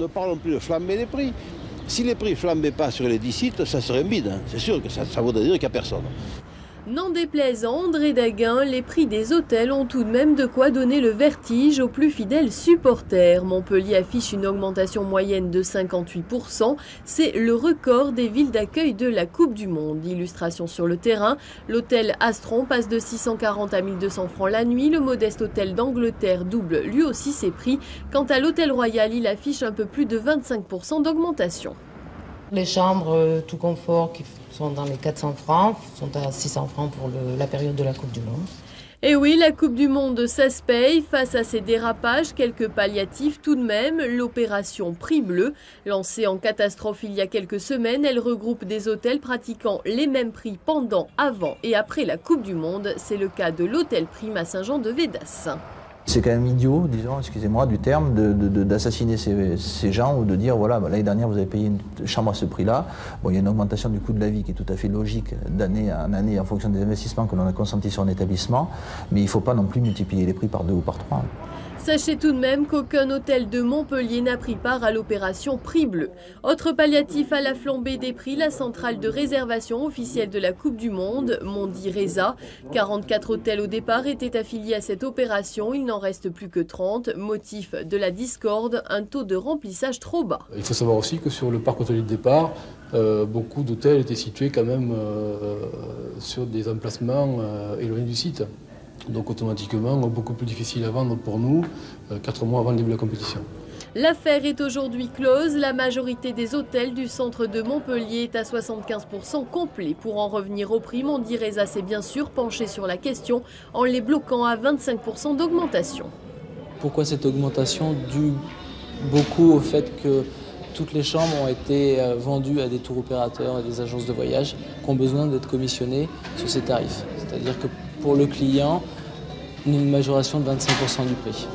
Ne parlons plus de flamber les prix. Si les prix ne flambaient pas sur les 10 sites, ça serait un bide. C'est sûr que ça voudrait dire qu'il n'y a personne. N'en déplaise à André Daguin, les prix des hôtels ont tout de même de quoi donner le vertige aux plus fidèles supporters. Montpellier affiche une augmentation moyenne de 58%. C'est le record des villes d'accueil de la Coupe du Monde. Illustration sur le terrain, l'hôtel Astron passe de 640 à 1200 francs la nuit. Le modeste hôtel d'Angleterre double lui aussi ses prix. Quant à l'hôtel Royal, il affiche un peu plus de 25% d'augmentation. Les chambres tout confort qui sont dans les 400 francs sont à 600 francs pour la période de la Coupe du Monde. Et oui, la Coupe du Monde, ça se paye. Face à ces dérapages, quelques palliatifs tout de même. L'opération Prix Bleu, lancée en catastrophe il y a quelques semaines, elle regroupe des hôtels pratiquant les mêmes prix pendant, avant et après la Coupe du Monde. C'est le cas de l'hôtel Prime à Saint-Jean-de-Védas. C'est quand même idiot, disons, excusez-moi du terme, d'assassiner ces gens ou de dire, voilà, l'année dernière vous avez payé une chambre à ce prix-là. Bon, il y a une augmentation du coût de la vie qui est tout à fait logique d'année en année en fonction des investissements que l'on a consentis sur un établissement, mais il ne faut pas non plus multiplier les prix par 2 ou par 3. Sachez tout de même qu'aucun hôtel de Montpellier n'a pris part à l'opération Prix Bleu. Autre palliatif à la flambée des prix, la centrale de réservation officielle de la Coupe du Monde, Mondi Reza. 44 hôtels au départ étaient affiliés à cette opération, il n'en reste plus que 30. Motif de la discorde, un taux de remplissage trop bas. Il faut savoir aussi que sur le parc hôtelier de départ, beaucoup d'hôtels étaient situés quand même sur des emplacements éloignés du site. Donc automatiquement, beaucoup plus difficile à vendre pour nous 4 mois avant le début de la compétition. L'affaire est aujourd'hui close. La majorité des hôtels du centre de Montpellier est à 75% complet. Pour en revenir au prix, Mondi Reza s'est bien sûr penché sur la question en les bloquant à 25% d'augmentation. Pourquoi cette augmentation? Due beaucoup au fait que toutes les chambres ont été vendues à des tours opérateurs et des agences de voyage qui ont besoin d'être commissionnées sur ces tarifs. C'est-à-dire que pour le client, une majoration de 25% du prix.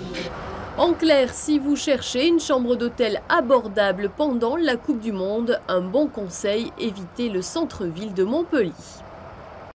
En clair, si vous cherchez une chambre d'hôtel abordable pendant la Coupe du Monde, un bon conseil, évitez le centre-ville de Montpellier.